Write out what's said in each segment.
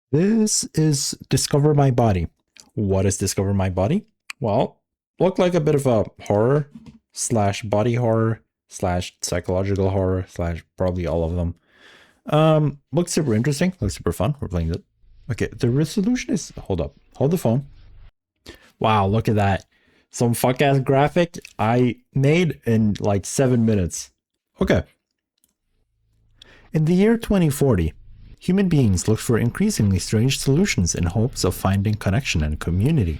This is Discover My Body. What is Discover My Body? Well, look like a bit of a horror slash body horror slash psychological horror slash probably all of them. Looks super interesting. Looks super fun. We're playing it. Okay, the resolution is hold up. Hold the phone. Wow, look at that. Some fuck ass graphic I made in like 7 minutes. Okay. In the year 2040, human beings looked for increasingly strange solutions in hopes of finding connection and community.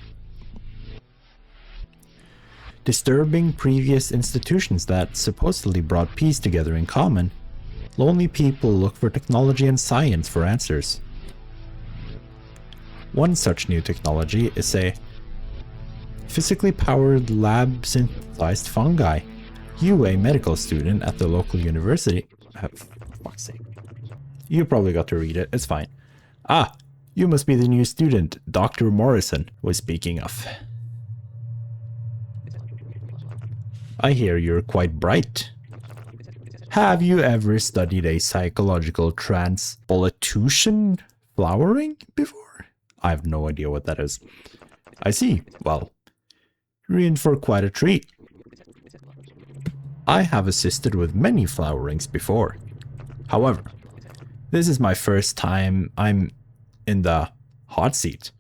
Disturbing previous institutions that supposedly brought peace together in common, lonely people look for technology and science for answers. One such new technology is a physically powered lab synthesized fungi. You, a medical student at the local university, for fuck's sake. You probably got to read it, it's fine. Ah, you must be the new student Dr. Morrison was speaking of. I hear you're quite bright. Have you ever studied a psychological transvolution flowering before? I have no idea what that is. I see. Well, you're in for quite a treat. I have assisted with many flowerings before. However, this is my first time I'm in the hot seat.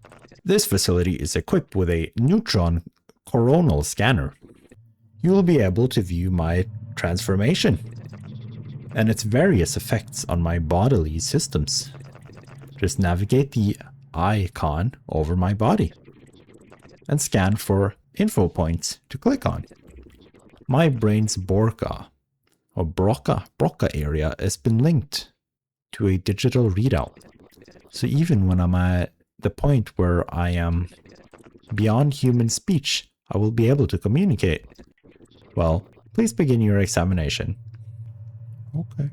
This facility is equipped with a neutron coronal scanner. You will be able to view my transformation and its various effects on my bodily systems. Just navigate the icon over my body and scan for info points to click on. My brain's Broca area has been linked to a digital readout. So even when I'm at the point where I am beyond human speech, I will be able to communicate. Well, please begin your examination. Okay.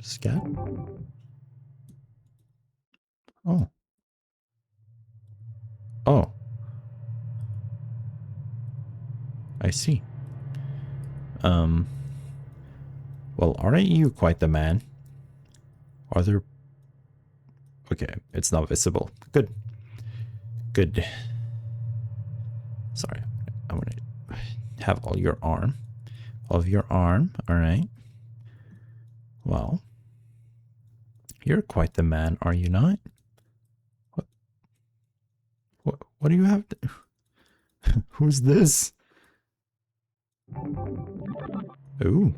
Scan. Oh. Oh. I see. Well, aren't you quite the man? Are there... Okay, it's not visible. Good. Good. Sorry. I want to have all your arm. All of your arm. Alright. Well. You're quite the man, are you not? What do you have to... Who's this? Ooh.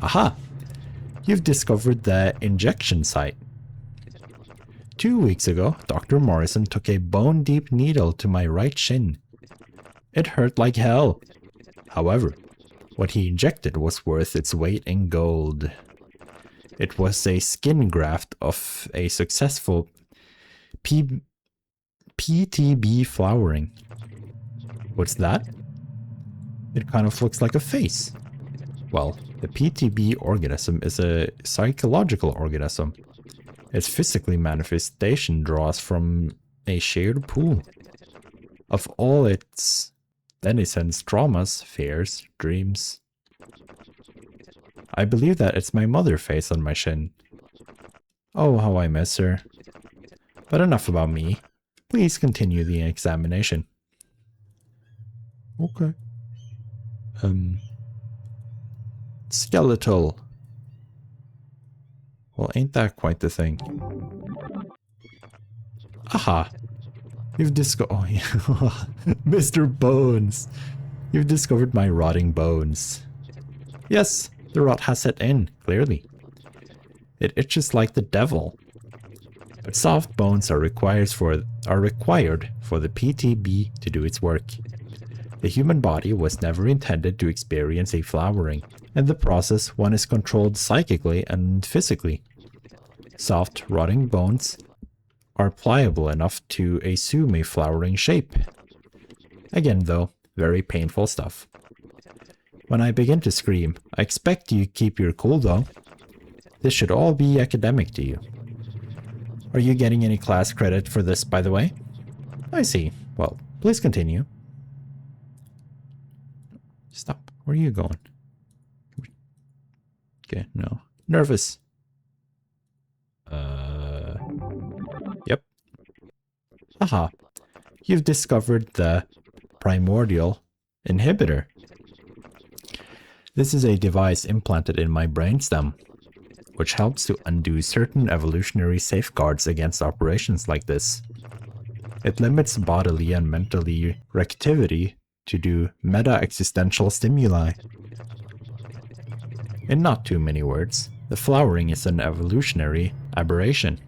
Aha! You've discovered the injection site. 2 weeks ago, Dr. Morrison took a bone-deep needle to my right shin. It hurt like hell. However, what he injected was worth its weight in gold. It was a skin graft of a successful PTB flowering. What's that? It kind of looks like a face. Well, the PTB organism is a psychological organism. Its physical manifestation draws from a shared pool of all its denizens' traumas, fears, dreams. I believe that it's my mother face on my shin. Oh, how I miss her. But enough about me. Please continue the examination. Okay. Skeletal. Well, ain't that quite the thing? Aha! You've discovered... Oh, yeah. Mr. Bones! You've discovered my rotting bones. Yes, the rot has set in, clearly. It itches like the devil. But soft bones are required for the PTB to do its work. The human body was never intended to experience a flowering. In the process, one is controlled psychically and physically. Soft, rotting bones are pliable enough to assume a flowering shape. Again, though, very painful stuff. When I begin to scream, I expect you keep your cool, though. This should all be academic to you. Are you getting any class credit for this, by the way? I see. Well, please continue. Stop. Where are you going? Okay, no. Nervous. Aha, you've discovered the primordial inhibitor. This is a device implanted in my brainstem, which helps to undo certain evolutionary safeguards against operations like this. It limits bodily and mentally reactivity to do meta-existential stimuli. In not too many words, the flowering is an evolutionary aberration.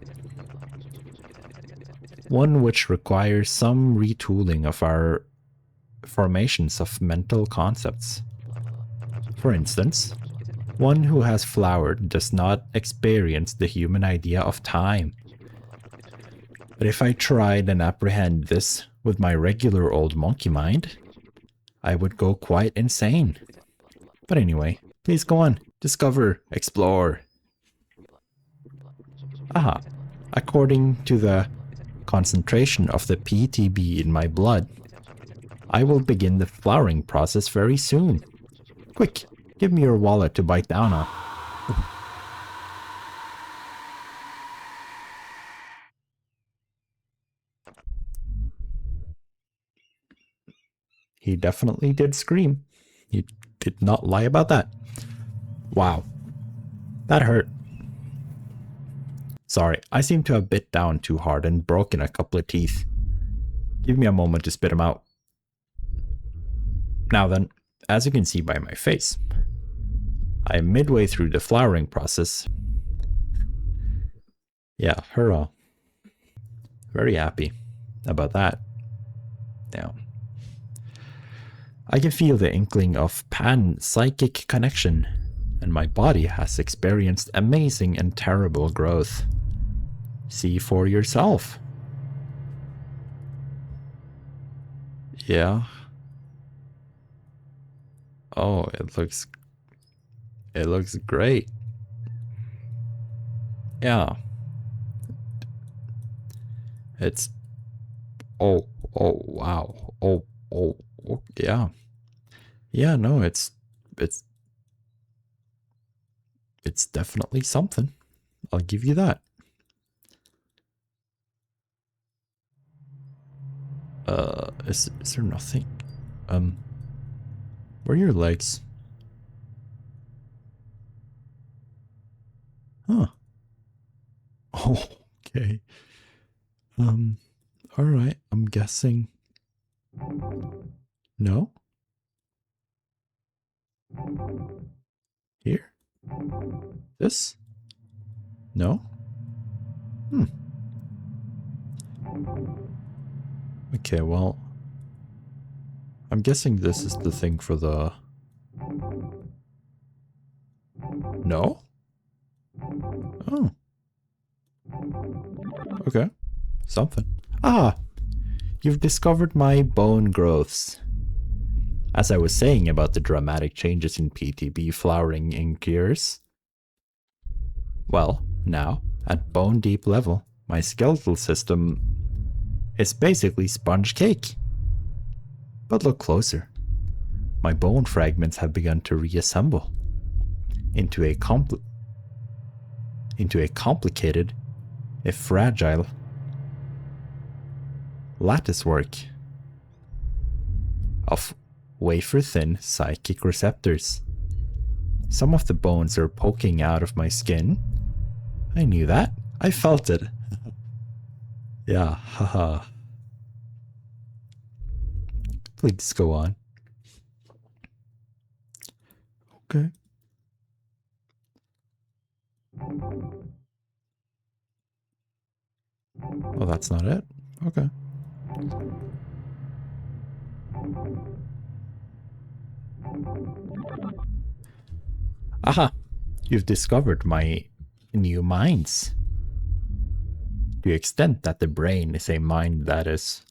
One which requires some retooling of our formations of mental concepts. For instance, one who has flowered does not experience the human idea of time. But if I tried and apprehend this with my regular old monkey mind, I would go quite insane. But anyway, please go on, discover, explore. Aha, according to the concentration of the PTB in my blood, I will begin the flowering process very soon. Quick, give me your wallet to bite down on. He definitely did scream. He did not lie about that. Wow. That hurt. Sorry, I seem to have bit down too hard and broken a couple of teeth. Give me a moment to spit them out. Now then, as you can see by my face, I am midway through the flowering process. Yeah, hurrah. Very happy about that. Now, I can feel the inkling of pan-psychic connection, and my body has experienced amazing and terrible growth. See for yourself. Yeah. Oh, it looks great. Yeah. It's oh wow. Oh, yeah. Yeah, no, it's definitely something. I'll give you that. Is there nothing? Where are your legs? Huh. Oh, okay. All right. I'm guessing. No? Here? This? No? Okay, well, I'm guessing this is the thing for the... No? Oh. Okay. Something. Ah! You've discovered my bone growths. As I was saying about the dramatic changes in PTB flowering in gears. Well, now, at bone deep level, my skeletal system is basically sponge cake. But look closer. My bone fragments have begun to reassemble into a complicated, if fragile, latticework of wafer-thin psychic receptors. Some of the bones are poking out of my skin. I knew that. I felt it. Yeah, haha. Please go on. Okay. Well, that's not it. Okay. Aha! You've discovered my new minds. To the extent that the brain is a mind, that is.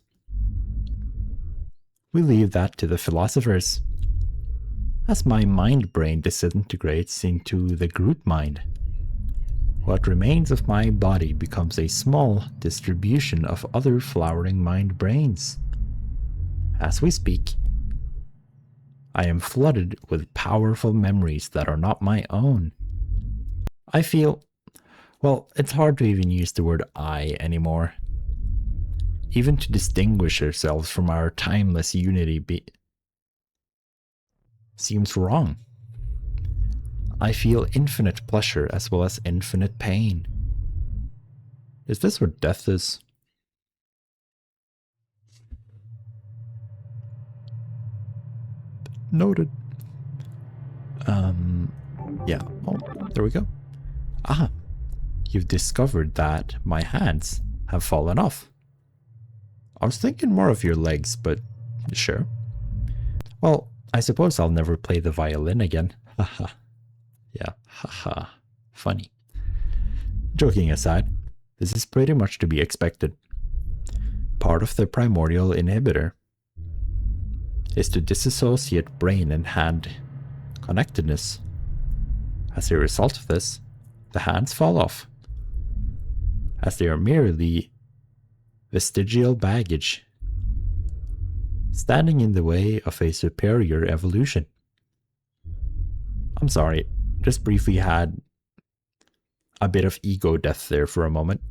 We leave that to the philosophers. As my mind-brain disintegrates into the group mind, what remains of my body becomes a small distribution of other flowering mind brains. As we speak, I am flooded with powerful memories that are not my own. I feel, well, it's hard to even use the word I anymore. even to distinguish ourselves from our timeless unity seems wrong. I feel infinite pleasure as well as infinite pain. Is this what death is? Noted. Yeah. Oh, there we go. Ah, you've discovered that my hands have fallen off. I was thinking more of your legs, but sure. Well, I suppose I'll never play the violin again. Haha. Yeah, haha. Funny. Joking aside, this is pretty much to be expected. Part of the primordial inhibitor is to disassociate brain and hand connectedness. As a result of this, the hands fall off, as they are merely vestigial baggage, standing in the way of a superior evolution. I'm sorry, just briefly had a bit of ego death there for a moment.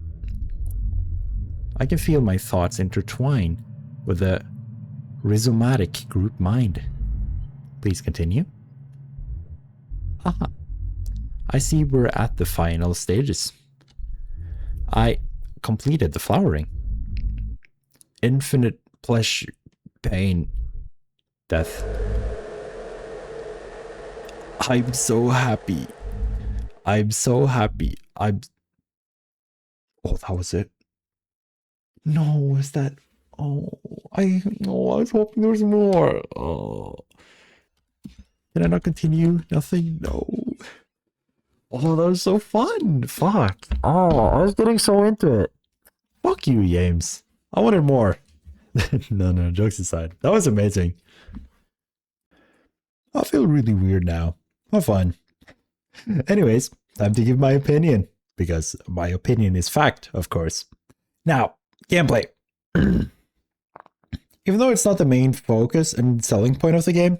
I can feel my thoughts intertwine with the rhizomatic group mind. Please continue. Aha. I see we're at the final stages. I completed the flowering. Infinite pleasure, pain, death. I'm so happy. I'm so happy. Oh, that was it. No, is that? Oh, I was hoping there was more. Oh, did I not continue? Nothing. No. Oh, that was so fun. Fuck. Oh, I was getting so into it. Fuck you, Yames. I wanted more. No, jokes aside. That was amazing. I feel really weird now. How fun. Anyways, time to give my opinion. Because my opinion is fact, of course. Now, gameplay. Even though it's not the main focus and selling point of the game,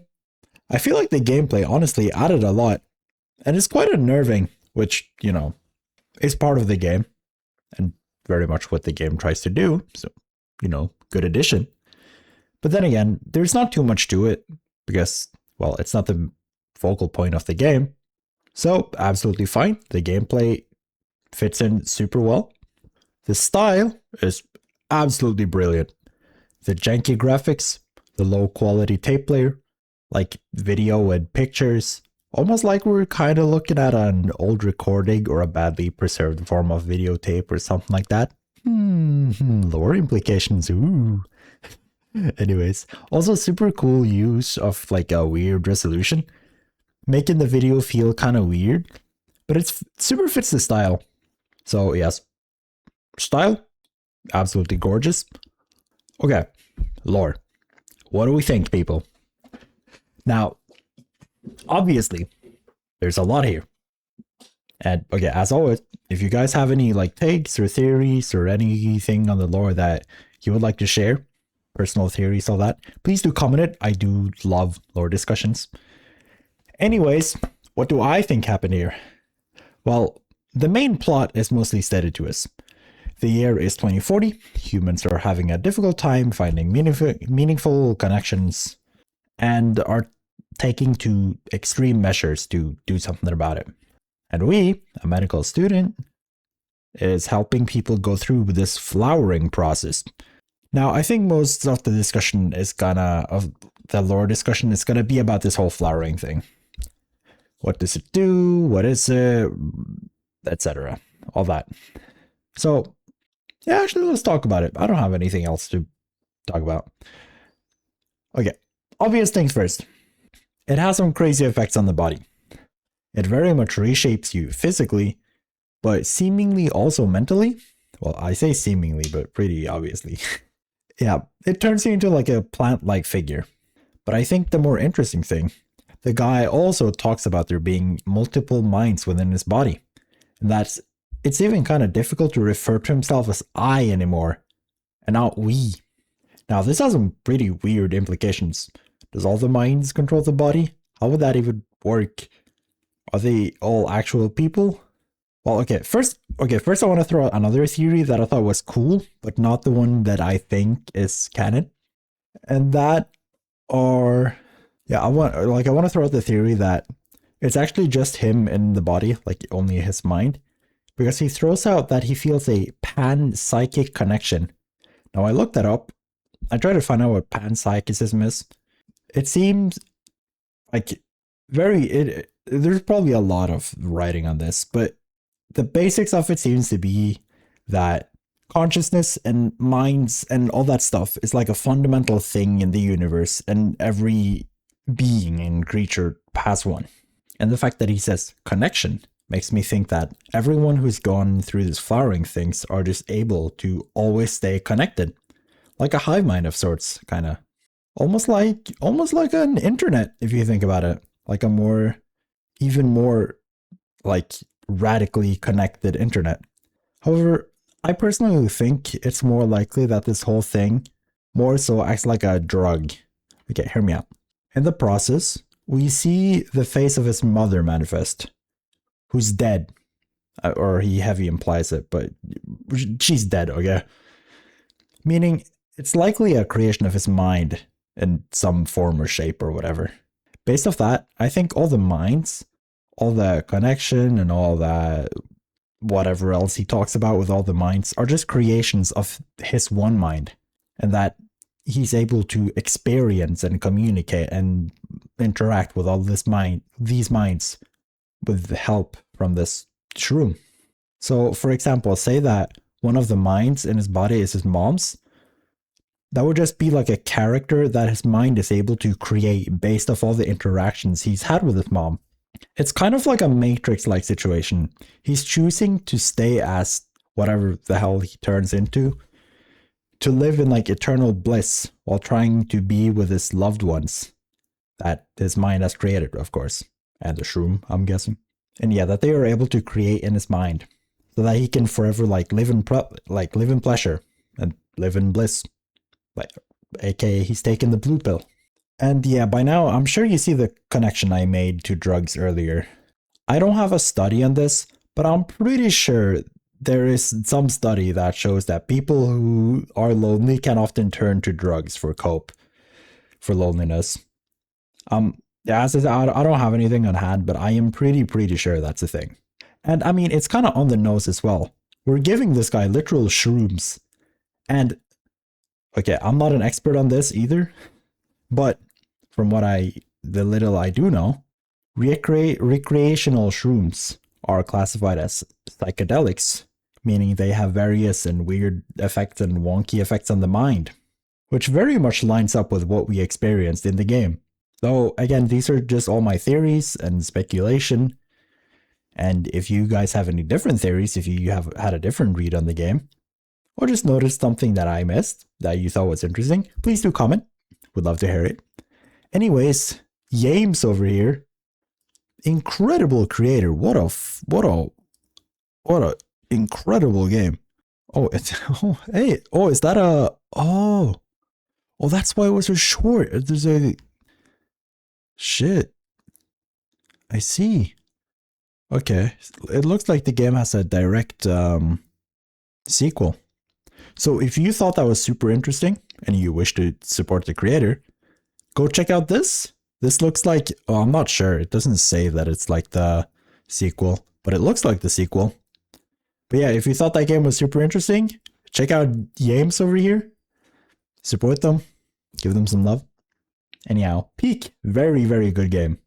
I feel like the gameplay honestly added a lot. And it's quite unnerving, which, you know, is part of the game. And very much what the game tries to do. So, you know, good addition. But then again, there's not too much to it. Because, well, it's not the focal point of the game. So, absolutely fine. The gameplay fits in super well. The style is absolutely brilliant. The janky graphics, the low quality tape player, like video and pictures, almost like we're kind of looking at an old recording or a badly preserved form of videotape or something like that. Lore implications, ooh. Anyways, also super cool use of like a weird resolution, making the video feel kind of weird, but it's super fits the style. So yes, style, absolutely gorgeous. Okay, lore. What do we think, people? Now, obviously, there's a lot here. And okay, as always, if you guys have any like takes or theories or anything on the lore that you would like to share, personal theories, all that, please do comment it. I do love lore discussions. Anyways, what do I think happened here? Well, the main plot is mostly stated to us. The year is 2040. Humans are having a difficult time finding meaningful connections and are taking to extreme measures to do something about it. And we, a medical student, is helping people go through this flowering process. Now, I think most of the discussion of the lore discussion is gonna be about this whole flowering thing. What does it do? What is it? Etc. All that. So, yeah, actually, let's talk about it. I don't have anything else to talk about. Okay, obvious things first. It has some crazy effects on the body. It very much reshapes you physically, but seemingly also mentally. Well, I say seemingly, but pretty obviously. Yeah, it turns you into like a plant-like figure. But I think the more interesting thing, the guy also talks about there being multiple minds within his body. And it's even kind of difficult to refer to himself as I anymore, and not we. Now, this has some pretty weird implications. Does all the minds control the body? How would that even work? Are they all actual people? Well, first I want to throw out another theory that I thought was cool, but not the one that I think is canon. And that are yeah, I want to throw out the theory that it's actually just him in the body, like only his mind, because he throws out that he feels a pan-psychic connection. Now I looked that up. I tried to find out what panpsychism is. It seems like there's probably a lot of writing on this, but the basics of it seems to be that consciousness and minds and all that stuff is like a fundamental thing in the universe, and every being and creature has one. And the fact that he says connection makes me think that everyone who's gone through these flowering things are just able to always stay connected, like a hive mind of sorts, kind of. Almost like an internet, if you think about it, like even more like radically connected internet. However, I personally think it's more likely that this whole thing more so acts like a drug. Okay, hear me out. In the process, we see the face of his mother manifest, who's dead. Or he heavy implies it, but she's dead, okay? Meaning, it's likely a creation of his mind in some form or shape or whatever. Based off that, I think all the minds, all the connection and all that whatever else he talks about with all the minds are just creations of his one mind, and that he's able to experience and communicate and interact with all these minds with the help from this shroom. So for example, say that one of the minds in his body is his mom's. That would just be like a character that his mind is able to create based off all the interactions he's had with his mom. It's kind of like a Matrix-like situation. He's choosing to stay as whatever the hell he turns into, to live in like eternal bliss while trying to be with his loved ones that his mind has created, of course, and the shroom, I'm guessing. And yeah, that they are able to create in his mind, so that he can forever like live in pleasure and live in bliss, like aka he's taking the blue pill. And yeah, by now, I'm sure you see the connection I made to drugs earlier. I don't have a study on this, but I'm pretty sure there is some study that shows that people who are lonely can often turn to drugs for loneliness. Yeah, as I said, I don't have anything on hand, but I am pretty sure that's a thing. And I mean, it's kind of on the nose as well. We're giving this guy literal shrooms. And okay, I'm not an expert on this either, but from the little I do know, recreational shrooms are classified as psychedelics, meaning they have various and weird effects and wonky effects on the mind, which very much lines up with what we experienced in the game. So again, these are just all my theories and speculation. And if you guys have any different theories, if you have had a different read on the game, or just noticed something that I missed that you thought was interesting, please do comment. Would love to hear it. Anyways, Yames over here, incredible creator. What a incredible game. Oh, it's is that that's why it was so short. There's a shit. I see. Okay, it looks like the game has a direct sequel. So if you thought that was super interesting and you wish to support the creator, go check out this. This looks like, I'm not sure. It doesn't say that it's like the sequel, but it looks like the sequel. But yeah, if you thought that game was super interesting, check out Yames over here. Support them. Give them some love. Anyhow, peak. Very good game.